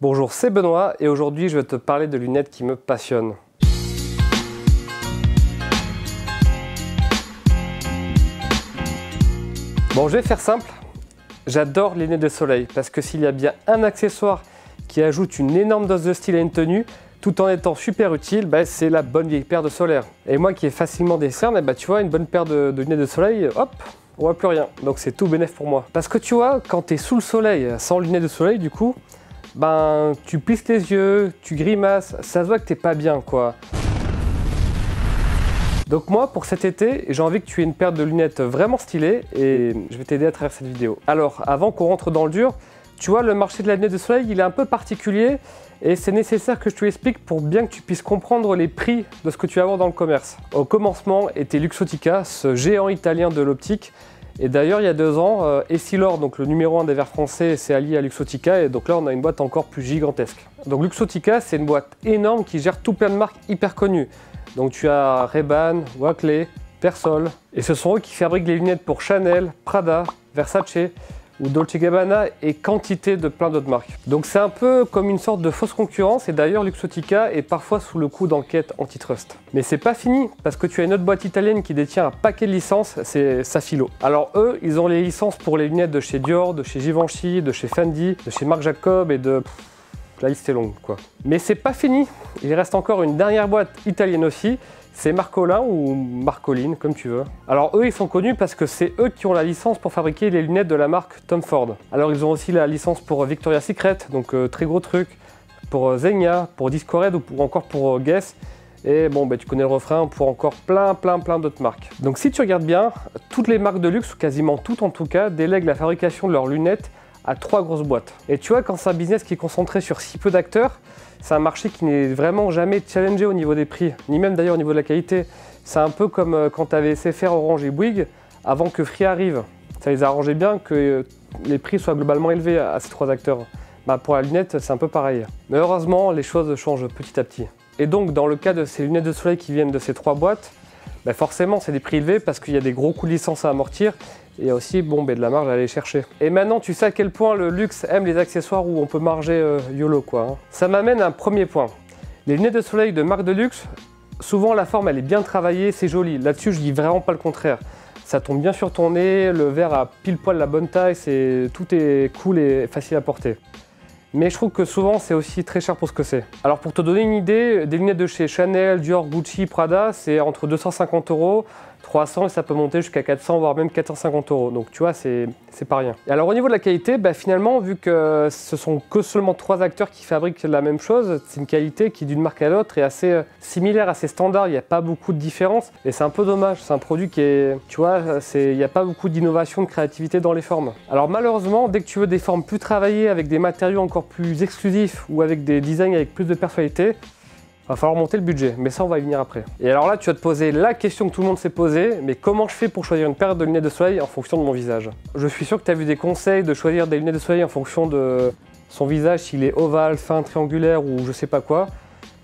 Bonjour, c'est Benoît et aujourd'hui je vais te parler de lunettes qui me passionnent. Bon, je vais faire simple. J'adore les lunettes de soleil parce que s'il y a bien un accessoire qui ajoute une énorme dose de style à une tenue, tout en étant super utile, c'est la bonne vieille paire de solaire. Et moi qui ai facilement des cernes, tu vois, une bonne paire de lunettes de soleil, hop, on voit plus rien. Donc c'est tout bénef pour moi. Parce que tu vois, quand tu es sous le soleil, sans lunettes de soleil du coup, tu plisses les yeux, tu grimaces, ça se voit que t'es pas bien quoi. Donc moi, pour cet été, j'ai envie que tu aies une paire de lunettes vraiment stylées et je vais t'aider à travers cette vidéo. Alors, avant qu'on rentre dans le dur, tu vois, le marché de la lunette de soleil, il est un peu particulier et c'est nécessaire que je te l'explique pour bien que tu puisses comprendre les prix de ce que tu vas avoir dans le commerce. Au commencement était Luxottica, ce géant italien de l'optique. Et d'ailleurs, il y a 2 ans, Essilor, donc le numéro 1 des verres français, s'est allié à Luxottica et donc là, on a une boîte encore plus gigantesque. Donc Luxottica, c'est une boîte énorme qui gère tout plein de marques hyper connues. Donc tu as Ray-Ban, Oakley, Persol, et ce sont eux qui fabriquent les lunettes pour Chanel, Prada, Versace ou Dolce & Gabbana et quantité de plein d'autres marques. Donc c'est un peu comme une sorte de fausse concurrence et d'ailleurs Luxottica est parfois sous le coup d'enquête antitrust. Mais c'est pas fini parce que tu as une autre boîte italienne qui détient un paquet de licences, c'est Safilo. Alors eux, ils ont les licences pour les lunettes de chez Dior, de chez Givenchy, de chez Fendi, de chez Marc Jacob et de... La liste est longue quoi. Mais c'est pas fini, il reste encore une dernière boîte italienne aussi, c'est Marcolin ou Marcolin comme tu veux. Alors eux ils sont connus parce que c'est eux qui ont la licence pour fabriquer les lunettes de la marque Tom Ford. Alors ils ont aussi la licence pour Victoria's Secret, donc très gros truc, pour Zegna, pour Discored ou encore pour Guess. Et bon, tu connais le refrain pour encore plein d'autres marques. Donc si tu regardes bien, toutes les marques de luxe, ou quasiment toutes en tout cas, délèguent la fabrication de leurs lunettes à 3 grosses boîtes. Et tu vois, quand c'est un business qui est concentré sur si peu d'acteurs, c'est un marché qui n'est vraiment jamais challengé au niveau des prix, ni même d'ailleurs au niveau de la qualité. C'est un peu comme quand tu avais SFR, Orange et Bouygues, avant que Free arrive. Ça les a arrangé bien que les prix soient globalement élevés à ces 3 acteurs. Pour la lunette, c'est un peu pareil. Mais heureusement, les choses changent petit à petit. Et donc, dans le cas de ces lunettes de soleil qui viennent de ces 3 boîtes, forcément, c'est des prix élevés parce qu'il y a des gros coûts de licence à amortir. Et il y a aussi de la marge à aller chercher. Et maintenant, tu sais à quel point le luxe aime les accessoires où on peut marger YOLO quoi. Ça m'amène à un premier point. Les lunettes de soleil de marque de luxe, souvent la forme elle est bien travaillée, c'est joli. Là-dessus, je dis vraiment pas le contraire. Ça tombe bien sur ton nez, le verre a pile poil la bonne taille, tout est cool et facile à porter. Mais je trouve que souvent c'est aussi très cher pour ce que c'est. Alors pour te donner une idée, des lunettes de chez Chanel, Dior, Gucci, Prada, c'est entre 250 €, 300 et ça peut monter jusqu'à 400 voire même 450 €. Donc tu vois, c'est pas rien. Et alors au niveau de la qualité, finalement vu que ce sont que seulement 3 acteurs qui fabriquent la même chose, c'est une qualité qui d'une marque à l'autre est assez similaire, assez standard, il n'y a pas beaucoup de différence et c'est un peu dommage, c'est un produit qui est, tu vois, il n'y a pas beaucoup d'innovation, de créativité dans les formes. Alors malheureusement, dès que tu veux des formes plus travaillées avec des matériaux encore plus exclusifs ou avec des designs avec plus de personnalité, va falloir monter le budget, mais ça on va y venir après. Et alors là tu vas te poser la question que tout le monde s'est posée, mais comment je fais pour choisir une paire de lunettes de soleil en fonction de mon visage? Je suis sûr que tu as vu des conseils de choisir des lunettes de soleil en fonction de son visage, s'il est ovale, fin, triangulaire ou je sais pas quoi.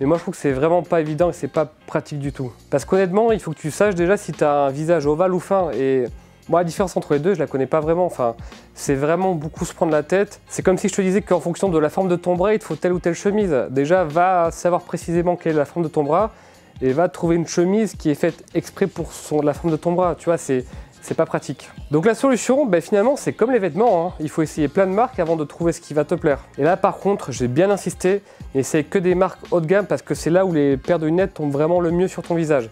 Mais moi je trouve que c'est vraiment pas évident et c'est pas pratique du tout. Parce qu'honnêtement il faut que tu saches déjà si tu as un visage ovale ou fin et... Moi, la différence entre les deux, je la connais pas vraiment. Enfin, c'est vraiment beaucoup se prendre la tête. C'est comme si je te disais qu'en fonction de la forme de ton bras, il te faut telle ou telle chemise. Déjà, va savoir précisément quelle est la forme de ton bras et va trouver une chemise qui est faite exprès pour la forme de ton bras. Tu vois, c'est pas pratique. Donc la solution, finalement, c'est comme les vêtements. Il faut essayer plein de marques avant de trouver ce qui va te plaire. Et là, par contre, j'ai bien insisté. Essaye que des marques haut de gamme parce que c'est là où les paires de lunettes tombent vraiment le mieux sur ton visage.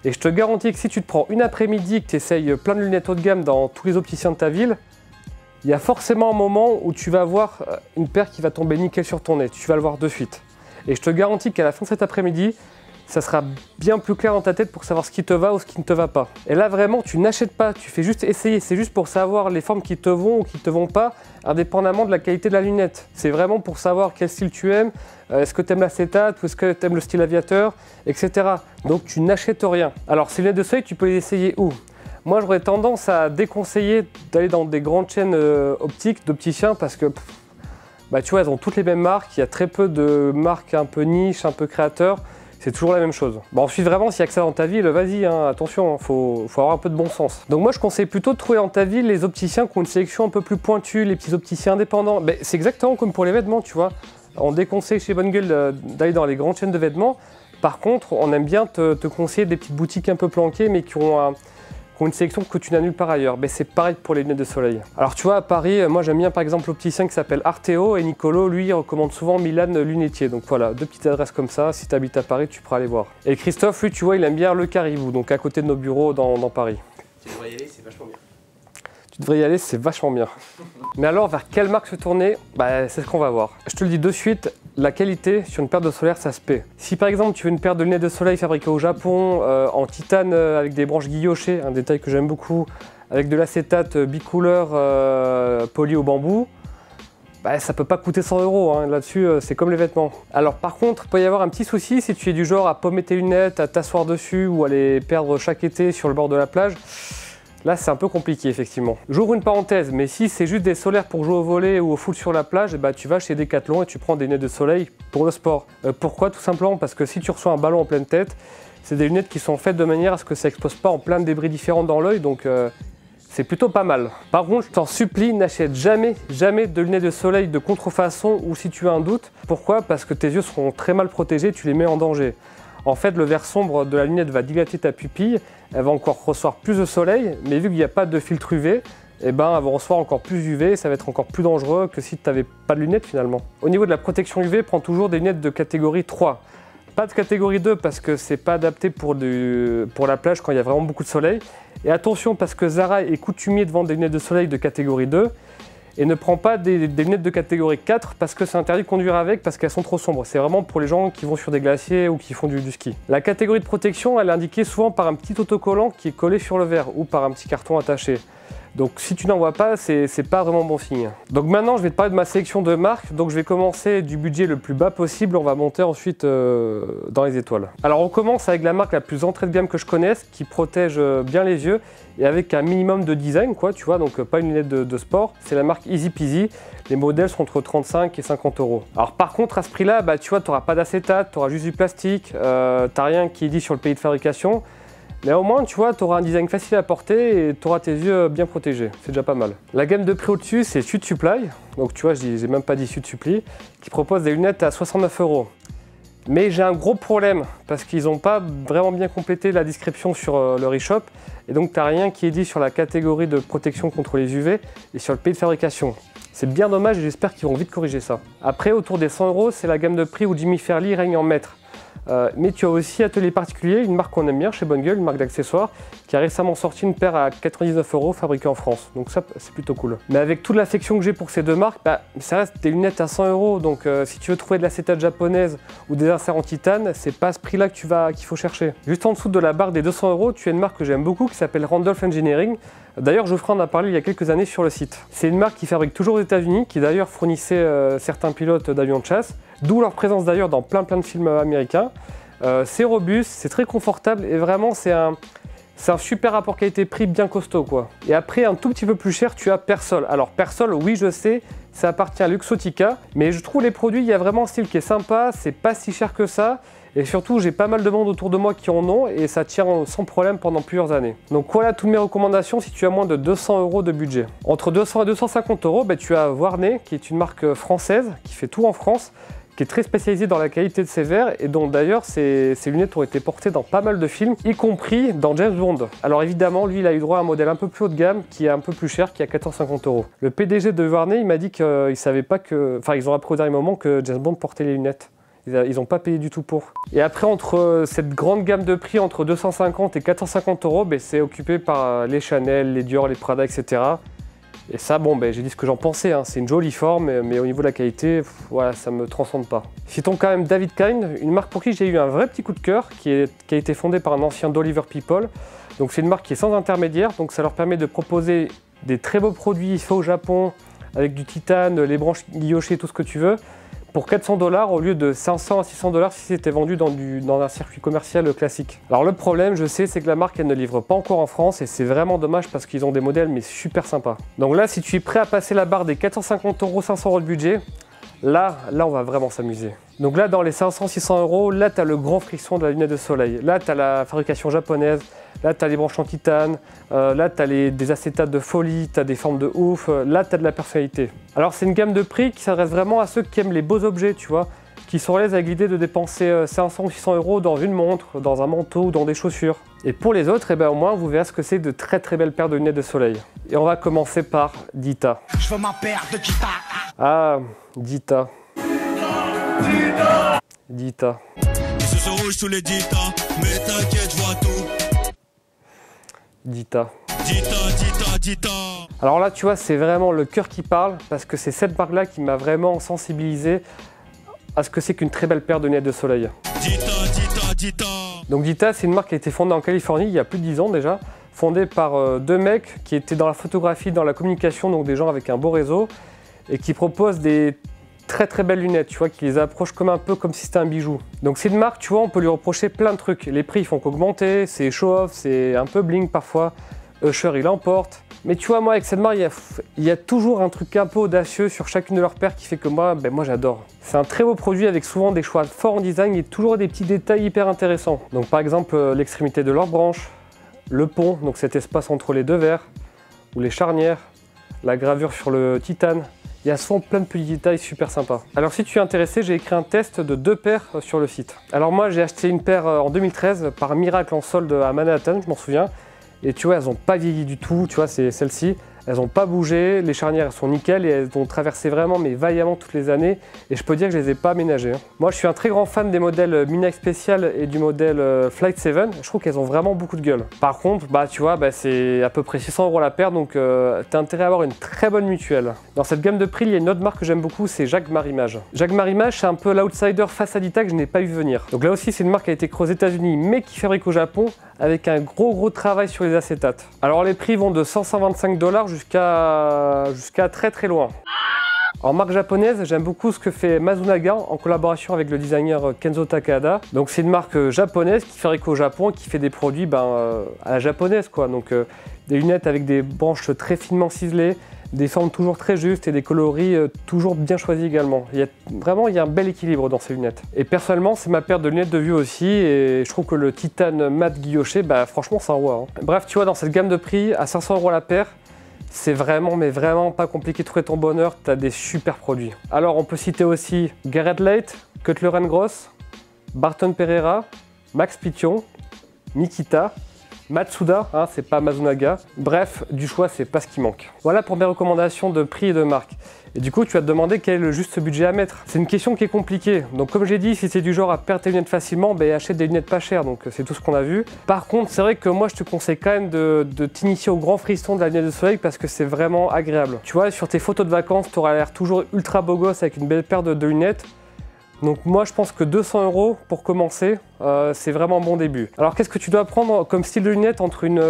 Et je te garantis que si tu te prends une après-midi, que tu essayes plein de lunettes haut de gamme dans tous les opticiens de ta ville, il y a forcément un moment où tu vas voir une paire qui va tomber nickel sur ton nez. Tu vas le voir de suite. Et je te garantis qu'à la fin de cet après-midi, ça sera bien plus clair dans ta tête pour savoir ce qui te va ou ce qui ne te va pas. Et là vraiment, tu n'achètes pas, tu fais juste essayer. C'est juste pour savoir les formes qui te vont ou qui ne te vont pas, indépendamment de la qualité de la lunette. C'est vraiment pour savoir quel style tu aimes, est-ce que tu aimes l'acétate ou est-ce que tu aimes le style aviateur, etc. Donc tu n'achètes rien. Alors ces lunettes de soleil, tu peux les essayer où? Moi j'aurais tendance à déconseiller d'aller dans des grandes chaînes optiques, d'opticiens, parce que tu vois, elles ont toutes les mêmes marques, il y a très peu de marques un peu niche, un peu créateurs. C'est toujours la même chose. Ensuite, vraiment, s'il y a que ça dans ta ville, vas-y, attention, faut avoir un peu de bon sens. Donc moi, je conseille plutôt de trouver dans ta ville les opticiens qui ont une sélection un peu plus pointue, les petits opticiens indépendants. C'est exactement comme pour les vêtements, tu vois. On déconseille chez Bonne Gueule d'aller dans les grandes chaînes de vêtements. Par contre, on aime bien te conseiller des petites boutiques un peu planquées, mais qui ont une sélection que tu n'as nulle part ailleurs. Mais c'est pareil pour les lunettes de soleil. Alors tu vois, à Paris, moi j'aime bien par exemple l'opticien qui s'appelle Arteo, et Nicolo, lui, il recommande souvent Milan Lunetier. Donc voilà, 2 petites adresses comme ça. Si tu habites à Paris, tu pourras aller voir. Et Christophe, lui, tu vois, il aime bien le Caribou, donc à côté de nos bureaux dans Paris. Tu devrais y aller, c'est vachement bien. Tu devrais y aller, c'est vachement bien. Mais alors, vers quelle marque se tourner? C'est ce qu'on va voir. Je te le dis de suite, la qualité sur une paire de solaire, ça se paie. Si par exemple tu veux une paire de lunettes de soleil fabriquée au Japon, en titane avec des branches guillochées, un détail que j'aime beaucoup, avec de l'acétate bicouleur poli au bambou, ça peut pas coûter 100 €. Hein. Là-dessus, c'est comme les vêtements. Alors par contre, il peut y avoir un petit souci si tu es du genre à paumer tes lunettes, à t'asseoir dessus ou à les perdre chaque été sur le bord de la plage. Là, c'est un peu compliqué, effectivement. J'ouvre une parenthèse, mais si c'est juste des solaires pour jouer au volley ou au foot sur la plage, tu vas chez Decathlon et tu prends des lunettes de soleil pour le sport. Pourquoi? Tout simplement parce que si tu reçois un ballon en pleine tête, c'est des lunettes qui sont faites de manière à ce que ça n'expose pas en plein de débris différents dans l'œil, donc c'est plutôt pas mal. Par contre, je t'en supplie, n'achète jamais de lunettes de soleil de contrefaçon ou si tu as un doute. Pourquoi? Parce que tes yeux seront très mal protégés, tu les mets en danger. En fait, le vert sombre de la lunette va dilater ta pupille, elle va encore recevoir plus de soleil, mais vu qu'il n'y a pas de filtre UV, elle va recevoir encore plus UV, ça va être encore plus dangereux que si tu n'avais pas de lunettes finalement. Au niveau de la protection UV, prends toujours des lunettes de catégorie 3. Pas de catégorie 2 parce que c'est pas adapté pour la plage quand il y a vraiment beaucoup de soleil. Et attention parce que Zara est coutumier de vendre des lunettes de soleil de catégorie 2. Et ne prends pas des lunettes de catégorie 4 parce que c'est interdit de conduire avec parce qu'elles sont trop sombres. C'est vraiment pour les gens qui vont sur des glaciers ou qui font du ski. La catégorie de protection, elle est indiquée souvent par un petit autocollant qui est collé sur le verre ou par un petit carton attaché. Donc si tu n'en vois pas, c'est pas vraiment bon signe. Donc maintenant, je vais te parler de ma sélection de marques. Donc je vais commencer du budget le plus bas possible. On va monter ensuite dans les étoiles. Alors on commence avec la marque la plus entrée de gamme que je connaisse, qui protège bien les yeux et avec un minimum de design, quoi, tu vois, donc pas une lunette de sport. C'est la marque Easy Peasy. Les modèles sont entre 35 et 50 €. Alors par contre, à ce prix-là, tu vois, tu n'auras pas d'acétate, tu auras juste du plastique, t'as rien qui est dit sur le pays de fabrication. Mais au moins, tu vois, tu auras un design facile à porter et tu auras tes yeux bien protégés. C'est déjà pas mal. La gamme de prix au-dessus, c'est Sud Supply. Donc tu vois, j'ai même pas dit Sud Supply, qui propose des lunettes à 69 €. Mais j'ai un gros problème parce qu'ils n'ont pas vraiment bien complété la description sur leur e-shop. Et donc, tu n'as rien qui est dit sur la catégorie de protection contre les UV et sur le pays de fabrication. C'est bien dommage et j'espère qu'ils vont vite corriger ça. Après, autour des 100 €, c'est la gamme de prix où Jimmy Fairley règne en maître. Mais tu as aussi Atelier Particulier, une marque qu'on aime bien chez Bonne Gueule, une marque d'accessoires, qui a récemment sorti une paire à 99 € fabriquée en France. Donc ça, c'est plutôt cool. Mais avec toute l'affection que j'ai pour ces deux marques, ça reste des lunettes à 100 €. Donc si tu veux trouver de l'acétate japonaise ou des inserts en titane, c'est pas à ce prix-là qu'il faut chercher. Juste en dessous de la barre des 200 €, tu as une marque que j'aime beaucoup qui s'appelle Randolph Engineering. D'ailleurs, Geoffrey en a parlé il y a quelques années sur le site. C'est une marque qui fabrique toujours aux États-Unis, qui d'ailleurs fournissait certains pilotes d'avions de chasse, d'où leur présence d'ailleurs dans plein de films américains. C'est robuste, c'est très confortable et vraiment c'est un super rapport qualité-prix bien costaud quoi. Et après un tout petit peu plus cher, tu as Persol. Alors Persol, oui je sais, ça appartient à Luxottica, mais je trouve les produits, il y a vraiment un style qui est sympa, c'est pas si cher que ça. Et surtout, j'ai pas mal de monde autour de moi qui en ont et ça tient sans problème pendant plusieurs années. Donc voilà toutes mes recommandations si tu as moins de 200 € de budget. Entre 200 et 250 €, tu as Vuarnet qui est une marque française qui fait tout en France, qui est très spécialisée dans la qualité de ses verres et dont d'ailleurs ces lunettes ont été portées dans pas mal de films, y compris dans James Bond. Alors évidemment, lui il a eu droit à un modèle un peu plus haut de gamme qui est un peu plus cher, qui est à 14,50 €. Le PDG de Vuarnet, il m'a dit qu'ils savaient pas que, enfin ils ont appris au dernier moment que James Bond portait les lunettes. Ils n'ont pas payé du tout pour. Et après, entre cette grande gamme de prix, entre 250 et 450 €, c'est occupé par les Chanel, les Dior, les Prada, etc. Et ça, j'ai dit ce que j'en pensais. Hein. C'est une jolie forme, mais au niveau de la qualité, voilà, ça me transcende pas. Citons quand même David Kind, une marque pour qui j'ai eu un vrai petit coup de cœur, qui a été fondée par un ancien d'Oliver People. Donc c'est une marque qui est sans intermédiaire, donc ça leur permet de proposer des très beaux produits faits au Japon, avec du titane, les branches guillochées, tout ce que tu veux, pour 400 $ au lieu de 500 à 600 $ si c'était vendu dans un circuit commercial classique. Alors le problème, je sais, c'est que la marque elle ne livre pas encore en France et c'est vraiment dommage parce qu'ils ont des modèles mais super sympas. Donc là, si tu es prêt à passer la barre des 450 €, 500 € de budget, là on va vraiment s'amuser. Donc là, dans les 500-600 €, là tu as le grand frisson de la lunette de soleil. Là tu as la fabrication japonaise, Là, tu as les branches en titane, là, tu as des acétates de folie, tu as des formes de ouf, là, tu as de la personnalité. Alors, c'est une gamme de prix qui s'adresse vraiment à ceux qui aiment les beaux objets, tu vois, qui sont à l'aise avec l'idée de dépenser 500 ou 600 € dans une montre, dans un manteau ou dans des chaussures. Et pour les autres, eh ben, au moins, vous verrez ce que c'est de très très belles paires de lunettes de soleil. Et on va commencer par Dita. Je veux ma paire de Dita. Ah, Dita. Dita. Ce sont rouges sous les Dita, mais t'inquiète, je vois tout. Dita. Dita. Alors là, tu vois, c'est vraiment le cœur qui parle, parce que c'est cette marque-là qui m'a vraiment sensibilisé à ce que c'est qu'une très belle paire de lunettes de soleil. Dita. Donc Dita, c'est une marque qui a été fondée en Californie il y a plus de 10 ans déjà, fondée par deux mecs qui étaient dans la photographie, dans la communication, donc des gens avec un beau réseau, et qui proposent des très très belles lunettes, tu vois, qui les approchent comme un peu comme si c'était un bijou. Donc c'est une marque, tu vois, on peut lui reprocher plein de trucs. Les prix ils font qu'augmenter, c'est show-off, c'est un peu bling parfois, Usher il emporte. Mais tu vois, moi avec cette marque, il y a toujours un truc un peu audacieux sur chacune de leurs paires qui fait que moi j'adore. C'est un très beau produit avec souvent des choix forts en design et toujours des petits détails hyper intéressants. Donc par exemple l'extrémité de leur branche, le pont, donc cet espace entre les deux verres, ou les charnières, la gravure sur le titane. Il y a souvent plein de petits détails super sympas. Alors si tu es intéressé, j'ai écrit un test de 2 paires sur le site. Alors moi j'ai acheté une paire en 2013 par miracle en solde à Manhattan, je m'en souviens. Et tu vois, elles n'ont pas vieilli du tout, tu vois, c'est celle-ci. Elles n'ont pas bougé, les charnières elles sont nickel et elles ont traversé vraiment mais vaillamment toutes les années. Et je peux dire que je les ai pas aménagées. Moi je suis un très grand fan des modèles Minax Special et du modèle Flight 7. Je trouve qu'elles ont vraiment beaucoup de gueule. Par contre, tu vois, c'est à peu près 600 € la paire, donc tu as intérêt à avoir une très bonne mutuelle. Dans cette gamme de prix, il y a une autre marque que j'aime beaucoup, c'est Jacquemart Image. Jacquemart Image, c'est un peu l'outsider face à Dita que je n'ai pas eu venir. Donc là aussi, c'est une marque qui a été créée aux États-Unis mais qui fabrique au Japon avec un gros travail sur les acétates. Alors les prix vont de 125 $ jusqu'à très loin. En marque japonaise, j'aime beaucoup ce que fait Masunaga en collaboration avec le designer Kenzo Takahata. Donc c'est une marque japonaise qui fabrique au Japon, qui fait des produits à la japonaise quoi. Donc des lunettes avec des branches très finement ciselées, des formes toujours très justes et des coloris toujours bien choisis également. Il y a un bel équilibre dans ces lunettes. Et personnellement, c'est ma paire de lunettes de vue aussi et je trouve que le titane mat guilloché, franchement, c'est un roi. Bref, tu vois, dans cette gamme de prix, à 500 € la paire, c'est vraiment pas compliqué de trouver ton bonheur, tu as des super produits. Alors, on peut citer aussi Garrett Leight, Cutler & Gross, Barton Pereira, Max Pition, Nikita, Matsuda, c'est pas Masunaga. Bref, du choix, c'est pas ce qui manque. Voilà pour mes recommandations de prix et de marque. Et du coup, tu vas te demander quel est le juste budget à mettre. C'est une question qui est compliquée. Donc comme j'ai dit, si c'est du genre à perdre tes lunettes facilement, achète des lunettes pas chères. Donc c'est tout ce qu'on a vu. Par contre, c'est vrai que moi, je te conseille quand même de t'initier au grand frisson de la lunette de soleil parce que c'est vraiment agréable. Tu vois, sur tes photos de vacances, tu auras l'air toujours ultra beau gosse avec une belle paire de lunettes. Donc moi je pense que 200 € pour commencer, c'est vraiment un bon début. Alors qu'est-ce que tu dois prendre comme style de lunettes entre une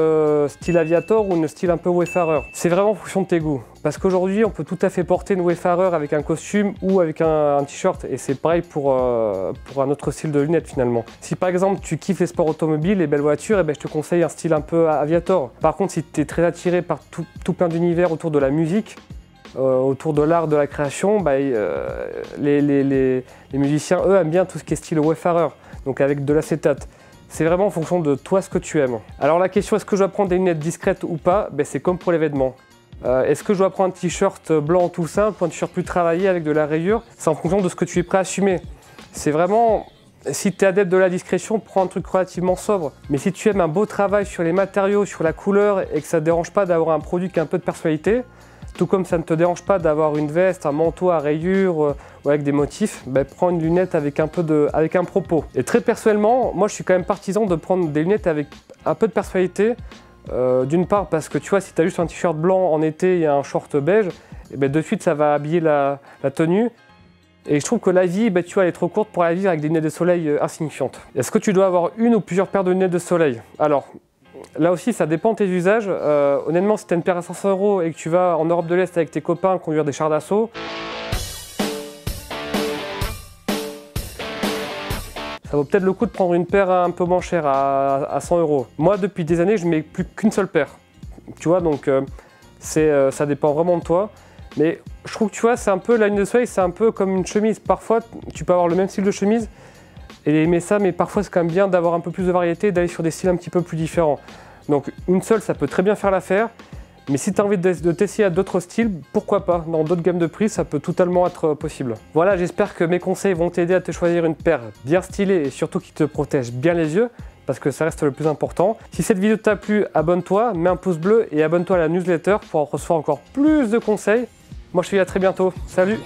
style aviator ou une style un peu wayfarer? C'est vraiment en fonction de tes goûts. Parce qu'aujourd'hui on peut tout à fait porter une wayfarer avec un costume ou avec un t-shirt et c'est pareil pour un autre style de lunettes finalement. Si par exemple tu kiffes les sports automobiles, les belles voitures, je te conseille un style un peu aviator. Par contre si tu es très attiré par tout plein d'univers autour de la musique, autour de l'art, de la création, les musiciens, eux, aiment bien tout ce qui est style wayfarer, donc avec de l'acétate. C'est vraiment en fonction de toi ce que tu aimes. Alors la question, est-ce que je dois prendre des lunettes discrètes ou pas? C'est comme pour les vêtements. Est-ce que je dois prendre un t-shirt blanc tout simple ou un t-shirt plus travaillé avec de la rayure? C'est en fonction de ce que tu es prêt à assumer. C'est vraiment... Si tu es adepte de la discrétion, prends un truc relativement sobre. Mais si tu aimes un beau travail sur les matériaux, sur la couleur et que ça ne te dérange pas d'avoir un produit qui a un peu de personnalité, tout comme ça ne te dérange pas d'avoir une veste, un manteau à rayures ou avec des motifs, prends une lunette avec un propos. Et très personnellement, moi je suis quand même partisan de prendre des lunettes avec un peu de personnalité. D'une part parce que tu vois, si tu as juste un t-shirt blanc en été et un short beige, de suite ça va habiller la tenue. Et je trouve que la vie, tu vois, elle est trop courte pour la vivre avec des lunettes de soleil insignifiantes. Est-ce que tu dois avoir une ou plusieurs paires de lunettes de soleil? Alors, là aussi, ça dépend de tes usages. Honnêtement, si tu as une paire à 500 € et que tu vas en Europe de l'Est avec tes copains conduire des chars d'assaut, ça vaut peut-être le coup de prendre une paire un peu moins chère à 100 €. Moi, depuis des années, je mets plus qu'une seule paire. Tu vois, donc ça dépend vraiment de toi. Mais je trouve que tu vois, c'est un peu la lunette de soleil, c'est un peu comme une chemise. Parfois, tu peux avoir le même style de chemise, et aimer ça, mais parfois c'est quand même bien d'avoir un peu plus de variété et d'aller sur des styles un petit peu plus différents. Donc une seule, ça peut très bien faire l'affaire, mais si tu as envie de t'essayer à d'autres styles, pourquoi pas? Dans d'autres gammes de prix, ça peut totalement être possible. Voilà, j'espère que mes conseils vont t'aider à te choisir une paire bien stylée et surtout qui te protège bien les yeux, parce que ça reste le plus important. Si cette vidéo t'a plu, abonne-toi, mets un pouce bleu et abonne-toi à la newsletter pour en recevoir encore plus de conseils. Moi je te dis à très bientôt, salut!